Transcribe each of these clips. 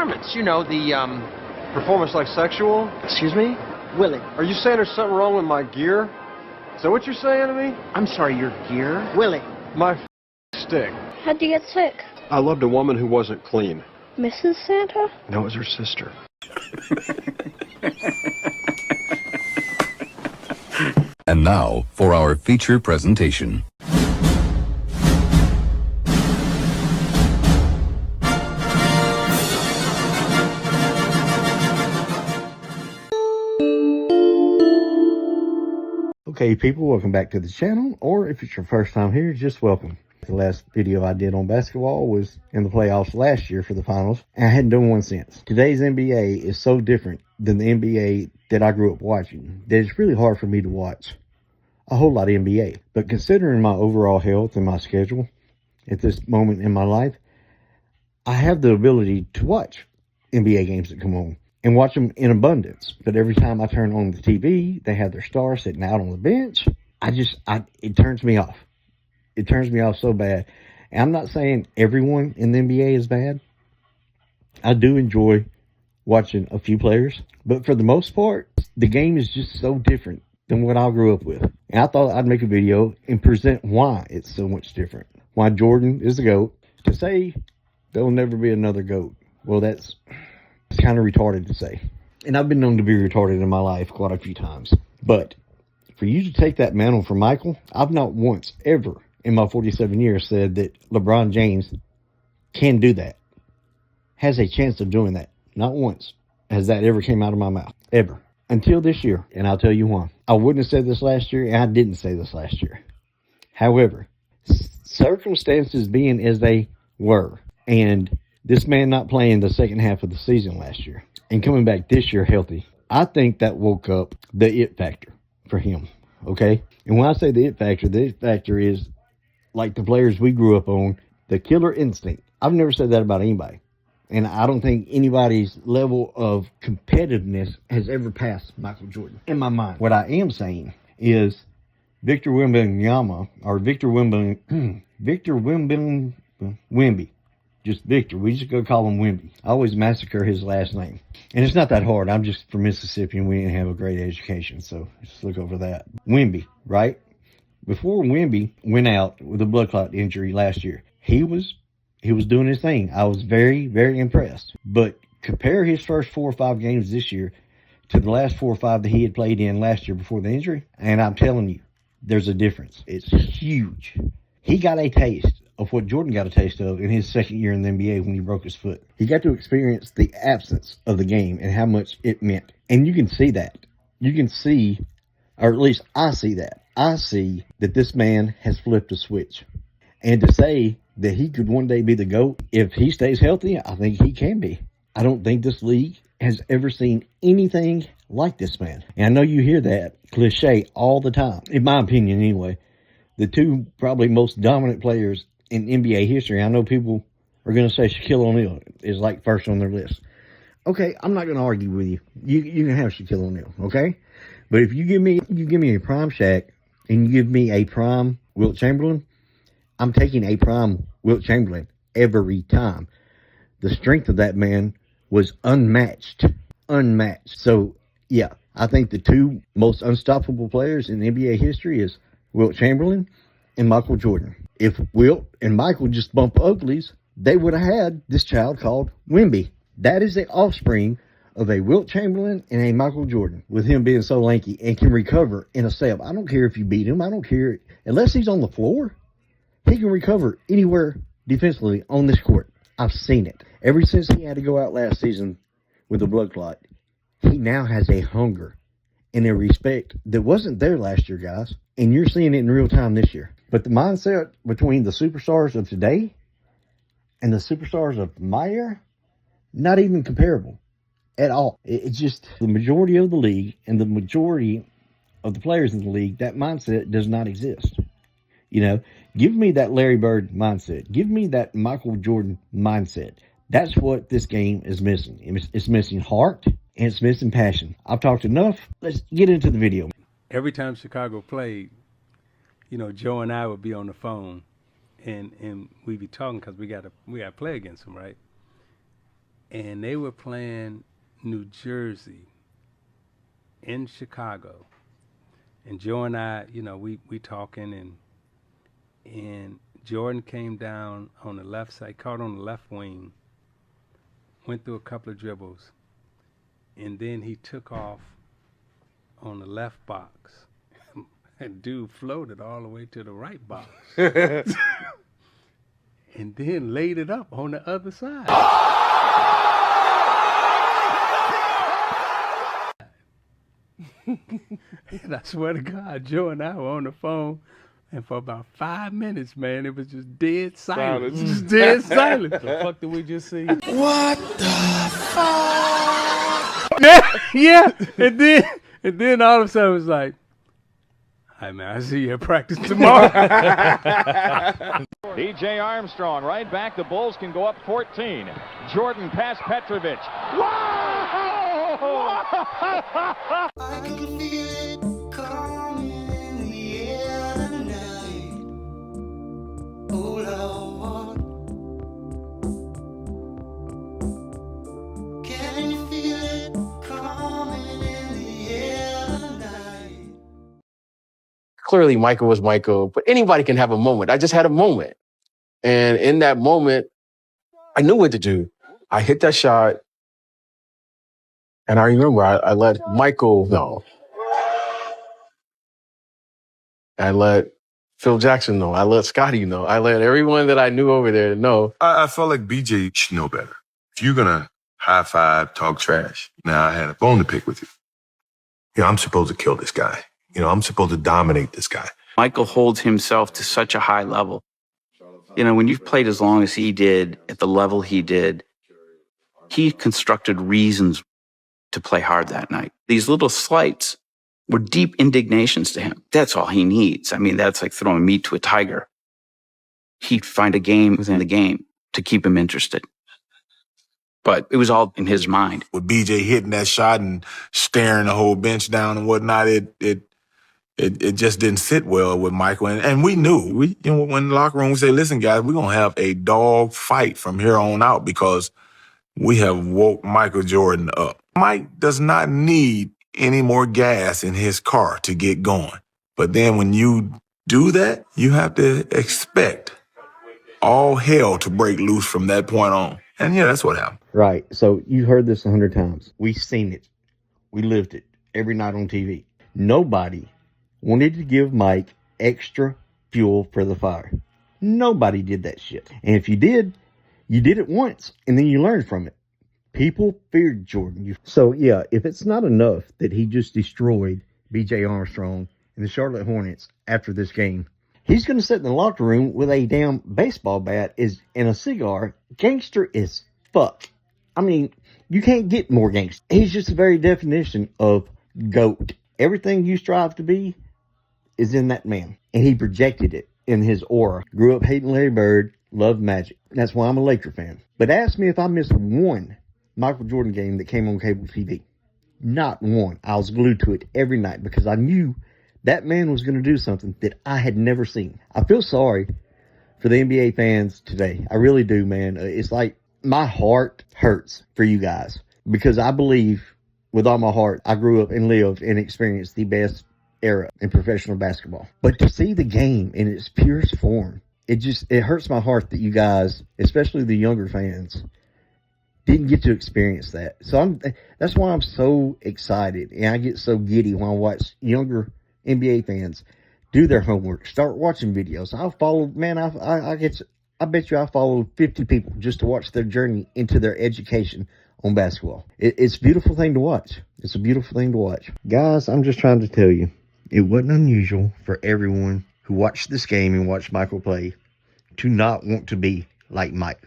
performance. You know, the, Performance like sexual? Excuse me? Willie. Are you saying there's something wrong with my gear? Is that what you're saying to me? I'm sorry, your gear? Willie. My stick. How'd you get sick? I loved a woman who wasn't clean. Mrs. Santa? No, it was her sister. And now for our feature presentation. Okay, people, welcome back to the channel, or if it's your first time here, just welcome. The last video I did on basketball was in the playoffs last year for the finals, and I hadn't done one since. Today's NBA is so different than the NBA that I grew up watching that it's really hard for me to watch a whole lot of NBA. But considering my overall health and my schedule at this moment in my life, I have the ability to watch NBA games that come on and watch them in abundance. But every time I turn on the TV, they have their stars sitting out on the bench. It turns me off. It turns me off so bad. And I'm not saying everyone in the NBA is bad. I do enjoy watching a few players. But for the most part, the game is just so different than what I grew up with. And I thought I'd make a video and present why it's so much different. Why Jordan is the GOAT. To say there'll never be another GOAT, well, it's kind of retarded to say. And I've been known to be retarded in my life quite a few times. But for you to take that mantle from Michael, I've not once ever in my 47 years said that LeBron James can do that. Has a chance of doing that. Not once has that ever came out of my mouth. Ever. Until this year. And I'll tell you why. I wouldn't have said this last year, and I didn't say this last year. However, circumstances being as they were, and this man not playing the second half of the season last year and coming back this year healthy, I think that woke up the it factor for him, okay? And when I say the it factor is like the players we grew up on, the killer instinct. I've never said that about anybody. And I don't think anybody's level of competitiveness has ever passed Michael Jordan in my mind. What I am saying is Victor Wembanyama, or Victor Wemby, just Victor. We just go call him Wemby. I always massacre his last name. And it's not that hard. I'm just from Mississippi and we didn't have a great education. So just look over that. Wemby, right? Before Wemby went out with a blood clot injury last year, he was doing his thing. I was very, very impressed. But compare his first 4 or 5 games this year to the last 4 or 5 that he had played in last year before the injury, and I'm telling you, there's a difference. It's huge. He got a taste of what Jordan got a taste of in his second year in the NBA when he broke his foot. He got to experience the absence of the game and how much it meant. And you can see that. You can see, or at least I see that. I see that this man has flipped a switch. And to say that he could one day be the GOAT, if he stays healthy, I think he can be. I don't think this league has ever seen anything like this man. And I know you hear that cliche all the time, in my opinion anyway. The two probably most dominant players in NBA history, I know people are going to say Shaquille O'Neal is like first on their list. Okay, I'm not going to argue with you. You can have Shaquille O'Neal, okay? But if you give me a prime Shaq and you give me a prime Wilt Chamberlain, I'm taking a prime Wilt Chamberlain every time. The strength of that man was unmatched. So, yeah, I think the two most unstoppable players in NBA history is Wilt Chamberlain and Michael Jordan. If Wilt and Michael just bump uglies, they would have had this child called Wemby. That is the offspring of a Wilt Chamberlain and a Michael Jordan, with him being so lanky and can recover in a step. I don't care if you beat him. I don't care. Unless he's on the floor, he can recover anywhere defensively on this court. I've seen it. Ever since he had to go out last season with a blood clot, he now has a hunger and a respect that wasn't there last year, guys. And you're seeing it in real time this year. But the mindset between the superstars of today and the superstars of my era, not even comparable at all. It's just the majority of the league and the majority of the players in the league, that mindset does not exist. You know, give me that Larry Bird mindset. Give me that Michael Jordan mindset. That's what this game is missing. It's missing heart and it's missing passion. I've talked enough. Let's get into the video. Every time Chicago played, you know, Joe and I would be on the phone and we'd be talking because we got to play against them, right? and they were playing New Jersey in Chicago. And Joe and I, you know, we talking, and Jordan came down on the left side, caught on the left wing, went through a couple of dribbles, and then he took off on the left box. And dude floated all the way to the right box. And then laid it up on the other side. And I swear to God, Joe and I were on the phone, and for about 5 minutes, man, it was just dead silence. Just dead silence. The fuck did we just see? What the fuck? Yeah. And then all of a sudden it was like, "Hey man, I see you at practice tomorrow." DJ Armstrong right back. The Bulls can go up 14. Jordan past Petrovic. Whoa! I can feel it coming in the air tonight. Oh Lord, can you feel it coming in the air tonight? Clearly, Michael was Michael, but anybody can have a moment. I just had a moment. And in that moment, I knew what to do. I hit that shot. And I remember I let Michael know. I let Phil Jackson know. I let Scotty know. I let everyone that I knew over there know. I felt like BJ should know better. If you're going to high five, talk trash, now I had a bone to pick with you. You know, I'm supposed to kill this guy. You know, I'm supposed to dominate this guy. Michael holds himself to such a high level. You know, when you've played as long as he did, at the level he did, he constructed reasons to play hard that night. These little slights were deep indignations to him. That's all he needs. I mean, that's like throwing meat to a tiger. He'd find a game within the game to keep him interested. But it was all in his mind. With BJ hitting that shot and staring the whole bench down and whatnot, it just didn't sit well with Michael. And we knew, you know, when in the locker room, we say, listen, guys, we're going to have a dog fight from here on out because we have woke Michael Jordan up. Mike does not need any more gas in his car to get going. But then when you do that, you have to expect all hell to break loose from that point on. And yeah, that's what happened. Right. So you've heard this 100 times. We've seen it. We lived it every night on TV. Nobody wanted to give Mike extra fuel for the fire. Nobody did that shit. And if you did it once, and then you learned from it. People feared Jordan. So, yeah, if it's not enough that he just destroyed B.J. Armstrong and the Charlotte Hornets after this game, he's going to sit in the locker room with a damn baseball bat and a cigar. Gangster as fuck. I mean, you can't get more gangster. He's just the very definition of GOAT. Everything you strive to be is in that man. And he projected it in his aura. Grew up hating Larry Bird, loved Magic. That's why I'm a Laker fan. But ask me if I missed one Michael Jordan game that came on cable TV. Not one. I was glued to it every night because I knew that man was going to do something that I had never seen. I feel sorry for the NBA fans today. I really do, man. It's like my heart hurts for you guys because I believe with all my heart I grew up and lived and experienced the best era in professional basketball. But to see the game in its purest form, it hurts my heart that you guys, especially the younger fans, didn't get to experience that. So that's why I'm so excited and I get so giddy when I watch younger NBA fans do their homework, start watching videos. I'll follow, man, I bet you I followed 50 people just to watch their journey into their education on basketball. It's a beautiful thing to watch. It's a beautiful thing to watch. Guys, I'm just trying to tell you, it wasn't unusual for everyone who watched this game and watched Michael play to not want to be like Mike.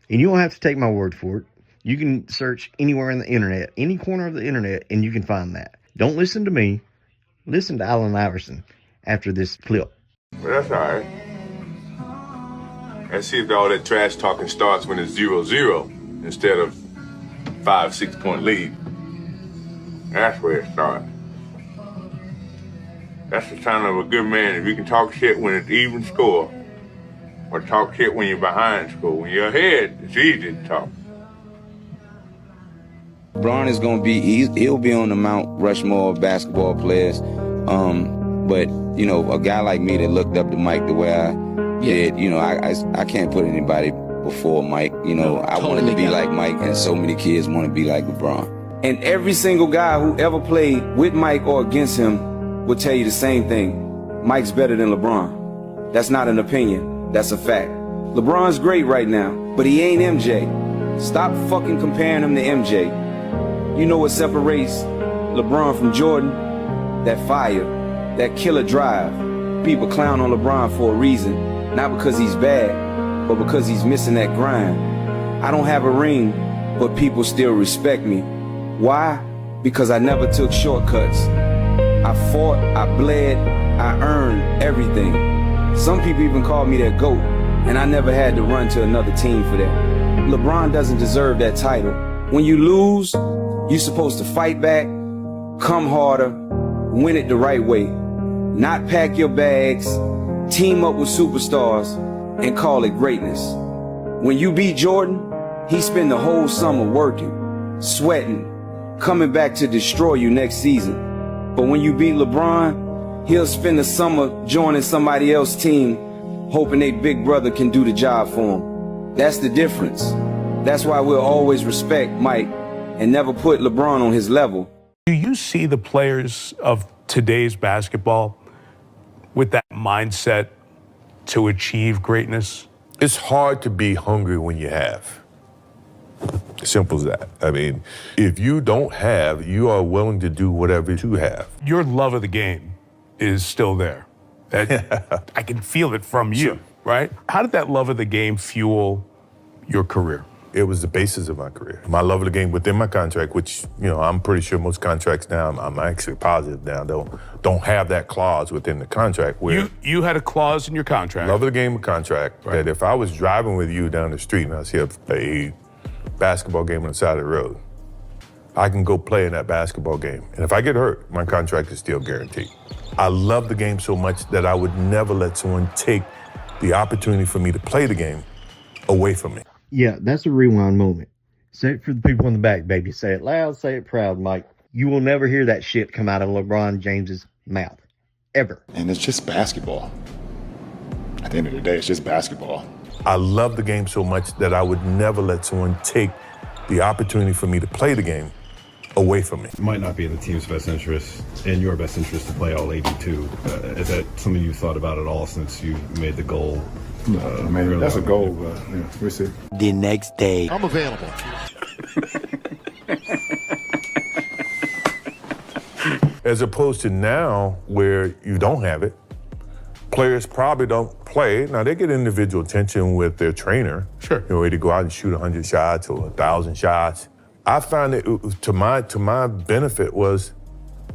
And you don't have to take my word for it. You can search anywhere in the internet, any corner of the internet, and you can find that. Don't listen to me. Listen to Allen Iverson after this clip. But that's all right. Let's see if all that trash talking starts when it's 0-0 instead of 5-6 point lead. That's where it starts. That's the sign of a good man. If you can talk shit when it's even score, or talk shit when you're behind score. When you're ahead, it's easy to talk. Bron is going to be, he'll be on the Mount Rushmore of basketball players. But, you know, a guy like me that looked up to Mike the way I did, you know, I can't put anybody before Mike. You know, I wanted to be like Mike, and so many kids want to be like LeBron. And every single guy who ever played with Mike or against him will tell you the same thing. Mike's better than LeBron. That's not an opinion. That's a fact. LeBron's great right now, but he ain't MJ. Stop fucking comparing him to MJ. You know what separates LeBron from Jordan? That fire, that killer drive. People clown on LeBron for a reason, not because he's bad, but because he's missing that grind. I don't have a ring, but people still respect me. Why? Because I never took shortcuts. I fought, I bled, I earned everything. Some people even called me their GOAT, and I never had to run to another team for that. LeBron doesn't deserve that title. When you lose, you're supposed to fight back, come harder, win it the right way. Not pack your bags, team up with superstars, and call it greatness. When you beat Jordan, he spent the whole summer working, sweating, coming back to destroy you next season. But when you beat LeBron, he'll spend the summer joining somebody else's team, hoping their big brother can do the job for him. That's the difference. That's why we'll always respect Mike and never put LeBron on his level. Do you see the players of today's basketball with that mindset to achieve greatness? It's hard to be hungry when you have. Simple as that. I mean, if you don't have, you are willing to do whatever you have. Your love of the game is still there. I can feel it from you, sure. Right? How did that love of the game fuel your career? It was the basis of my career. My love of the game within my contract, which, you know, I'm pretty sure most contracts now, I'm actually positive now, don't have that clause within the contract where... You had a clause in your contract. Love of the game contract, right. That if I was driving with you down the street and I see a basketball game on the side of the road, I can go play in that basketball game. And if I get hurt, my contract is still guaranteed. I love the game so much that I would never let someone take the opportunity for me to play the game away from me. Yeah, that's a rewind moment. Say it for the people in the back, baby. Say it loud, say it proud, Mike. You will never hear that shit come out of LeBron James's mouth. Ever. And it's just basketball. At the end of the day, it's just basketball. I love the game so much that I would never let someone take the opportunity for me to play the game away from me. It might not be in the team's best interest, in your best interest, to play all 82. Is that something you've thought about at all since you made the goal? I mean, that's a goal, but yeah, we'll see. The next day. I'm available. As opposed to now, where you don't have it, players probably don't play. Now, they get individual attention with their trainer. Sure. You know, ready to go out and shoot 100 shots or 1,000 shots. I found it to my benefit was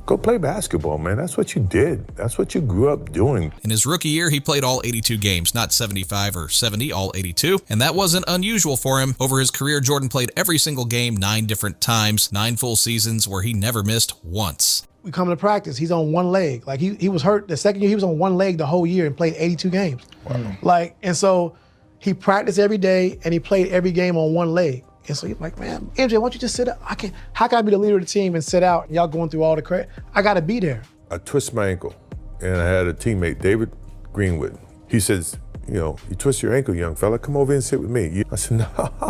go play basketball, man. That's what you did. That's what you grew up doing. In his rookie year, he played all 82 games, not 75 or 70, all 82. And that wasn't unusual for him. Over his career, Jordan played every single game 9 different times, 9 full seasons where he never missed once. We come to practice, he's on one leg. Like he was hurt the second year, he was on one leg the whole year and played 82 games. Wow. Like, and so he practiced every day and he played every game on one leg. And so he's like, man, MJ, why don't you just sit out? How can I be the leader of the team and sit out and y'all going through all the credit? I gotta be there. I twisted my ankle and I had a teammate, David Greenwood. He says, you know, you twist your ankle, young fella, come over and sit with me. I said,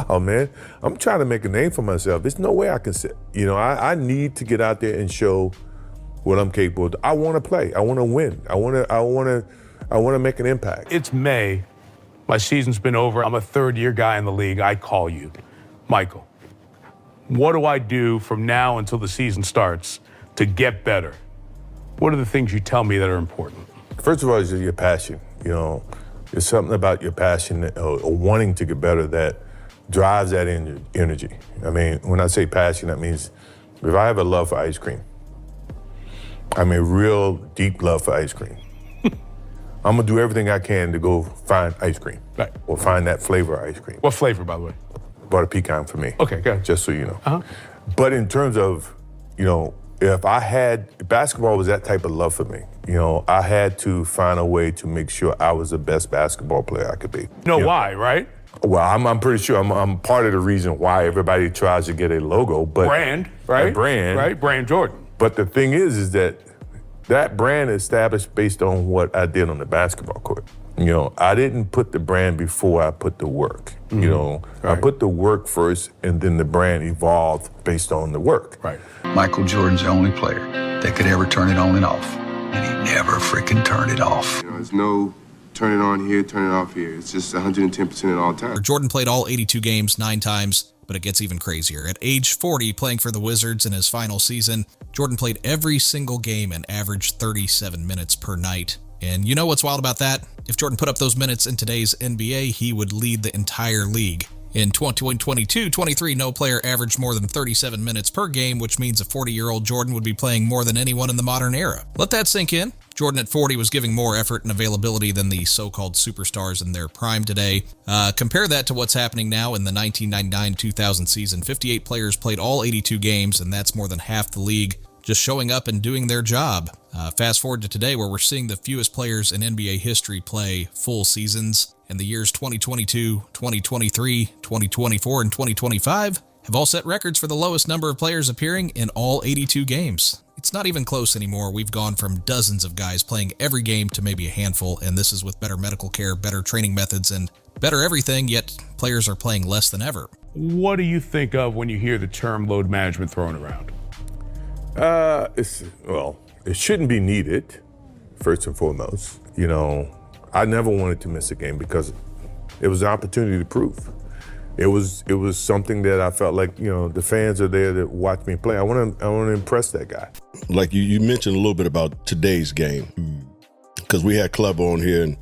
no, man, I'm trying to make a name for myself. There's no way I can sit. You know, I need to get out there and show what I'm capable of. I want to play. I want to win. I want to make an impact. It's May. My season's been over. I'm a third-year guy in the league. I call you. Michael, what do I do from now until the season starts to get better? What are the things you tell me that are important? First of all, is your passion. You know, there's something about your passion or wanting to get better that drives that energy. I mean, when I say passion, that means if I have a love for ice cream, I mean, real deep love for ice cream. I'm gonna do everything I can to go find ice cream. Right. Or find that flavor of ice cream. What flavor, by the way? Butter pecan for me. Okay, good. Just so you know. But in terms of, you know, if basketball was that type of love for me, you know, I had to find a way to make sure I was the best basketball player I could be. You know why, right? Well, I'm pretty sure I'm part of the reason why everybody tries to get a logo, but Brand, right? A brand, right? Brand Jordan. But the thing is that brand is established based on what I did on the basketball court. You know, I didn't put the brand before I put the work. You know, I put the work first, and then the brand evolved based on the work. Right. Michael Jordan's the only player that could ever turn it on and off. And he never freaking turned it off. You know, there's no turn it on here, turn it off here. It's just 110% at all times. Jordan played all 82 games 9 times, but it gets even crazier. At age 40, playing for the Wizards in his final season, Jordan played every single game and averaged 37 minutes per night. And you know what's wild about that? If Jordan put up those minutes in today's NBA, he would lead the entire league. In 2022-23, no player averaged more than 37 minutes per game, which means a 40-year-old Jordan would be playing more than anyone in the modern era. Let that sink in. Jordan at 40 was giving more effort and availability than the so-called superstars in their prime today. Compare that to what's happening now in the 1999-2000 season. 58 players played all 82 games, and that's more than half the league just showing up and doing their job. Fast forward to today, where we're seeing the fewest players in NBA history play full seasons. And the years 2022, 2023, 2024, and 2025 have all set records for the lowest number of players appearing in all 82 games. It's not even close anymore. We've gone from dozens of guys playing every game to maybe a handful, and this is with better medical care, better training methods, and better everything, yet players are playing less than ever. What do you think of when you hear the term load management thrown around? It shouldn't be needed, first and foremost. You know, I never wanted to miss a game because it was an opportunity to prove. It was something that I felt like, you know, the fans are there to watch me play. I want to impress that guy. Like you mentioned a little bit about today's game, because we had Club on here and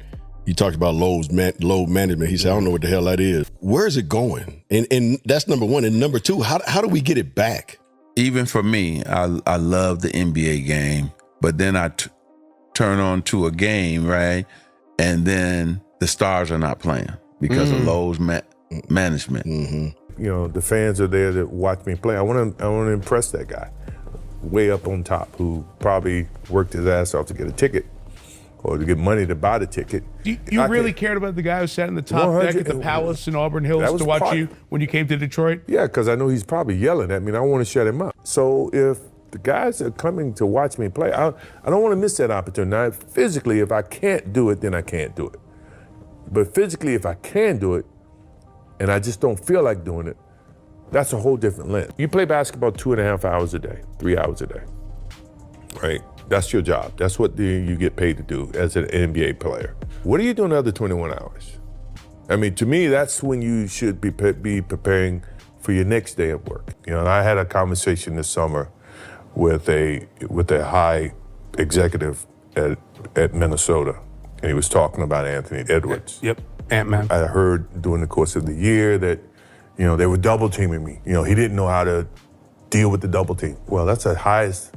he talked about load management. He said, I don't know what the hell that is. Where is it going? And that's number one. And number two, how do we get it back? Even for me, I love the NBA game, but then I turn on to a game, right? And then the stars are not playing because of load management. You know, the fans are there to watch me play. I want to impress that guy way up on top who probably worked his ass off to get a ticket or to get money to buy the ticket. You really cared about the guy who sat in the top deck at the Palace in Auburn Hills to watch you when you came to Detroit? Yeah, because I know he's probably yelling at me and I want to shut him up. So if the guys are coming to watch me play, I don't want to miss that opportunity. Now, physically, if I can't do it, then I can't do it. But physically, if I can do it, and I just don't feel like doing it, that's a whole different lens. You play basketball 2.5 hours a day, 3 hours a day, right? That's your job. That's what you get paid to do as an NBA player. What are you doing the other 21 hours? I mean, to me, that's when you should be preparing for your next day of work. You know, and I had a conversation this summer with a high executive at Minnesota, and he was talking about Anthony Edwards. Yep, Ant-Man. I heard during the course of the year that, you know, they were double teaming me. You know, he didn't know how to deal with the double team. Well, that's the highest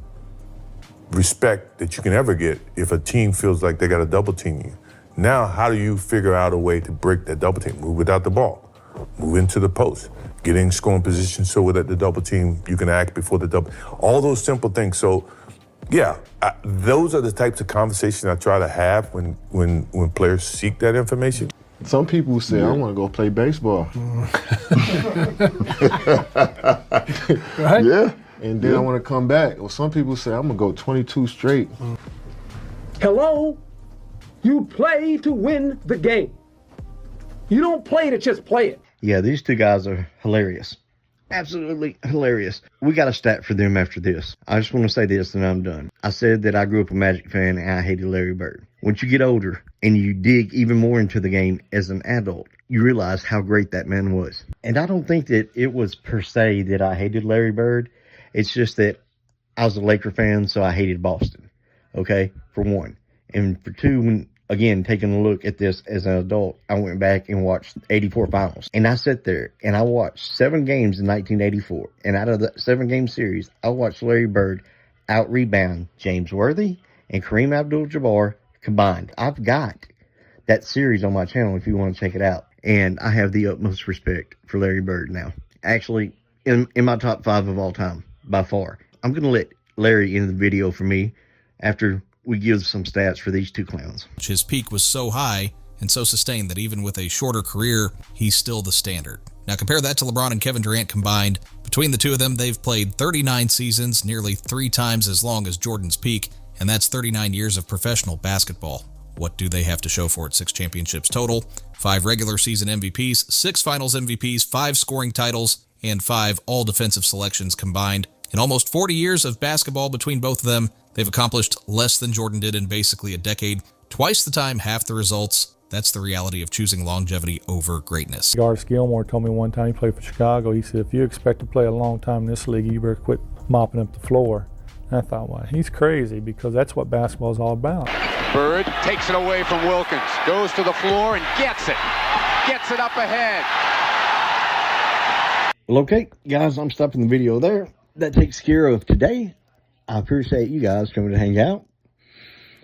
respect that you can ever get if a team feels like they got to double team you. Now, how do you figure out a way to break that double team? Move without the ball, move into the post, get in scoring position so that the double team, you can act before the double, all those simple things. So, yeah, those are the types of conversations I try to have when players seek that information. Some people say, I want to go play baseball. Right? Yeah. And then I want to come back. Or some people say, I'm going to go 22 straight. Hello? You play to win the game. You don't play to just play it. Yeah, these two guys are hilarious. Absolutely hilarious. We got a stat for them after this. I just want to say this and I'm done. I said that I grew up a Magic fan and I hated Larry Bird. Once you get older and you dig even more into the game as an adult, you realize how great that man was. And I don't think that it was per se that I hated Larry Bird. It's just that I was a Laker fan, so I hated Boston. Okay, for one. And for two, when again, taking a look at this as an adult, I went back and watched 84 finals. And I sat there and I watched 7 games in 1984. And out of the 7-game series, I watched Larry Bird out-rebound James Worthy and Kareem Abdul-Jabbar combined. I've got that series on my channel if you want to check it out. And I have the utmost respect for Larry Bird now. Actually, in my top 5 of all time, by far. I'm going to let Larry in the video for me after we give some stats for these two clowns. His peak was so high, and so sustained that even with a shorter career, he's still the standard. Now compare that to LeBron and Kevin Durant combined. Between the two of them, they've played 39 seasons, nearly 3 times as long as Jordan's peak, and that's 39 years of professional basketball. What do they have to show for it? 6 championships total, 5 regular season MVPs, 6 finals MVPs, 5 scoring titles, and 5 all-defensive selections combined. In almost 40 years of basketball between both of them, they've accomplished less than Jordan did in basically a decade. Twice the time, half the results. That's the reality of choosing longevity over greatness. Garth Gilmore told me one time, he played for Chicago, he said, if you expect to play a long time in this league, you better quit mopping up the floor. And I thought, well, he's crazy, because that's what basketball is all about. Bird takes it away from Wilkins, goes to the floor and gets it up ahead. Well, okay, guys, I'm stopping the video there. That takes care of today. I appreciate you guys coming to hang out.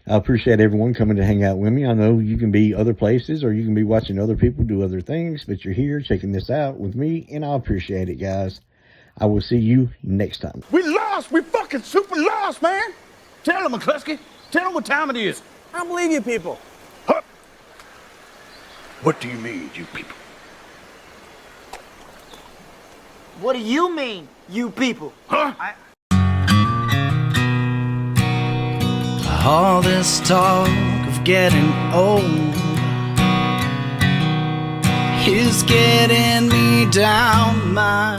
I appreciate everyone coming to hang out with me. I know you can be other places or you can be watching other people do other things, but you're here checking this out with me, and I appreciate it, guys. I will see you next time. We lost. We fucking super lost, man. Tell them, McCluskey. Tell them what time it is. I don't believe you people. Huh? What do you mean, you people? What do you mean, you people? Huh? All this talk of getting old is getting me down my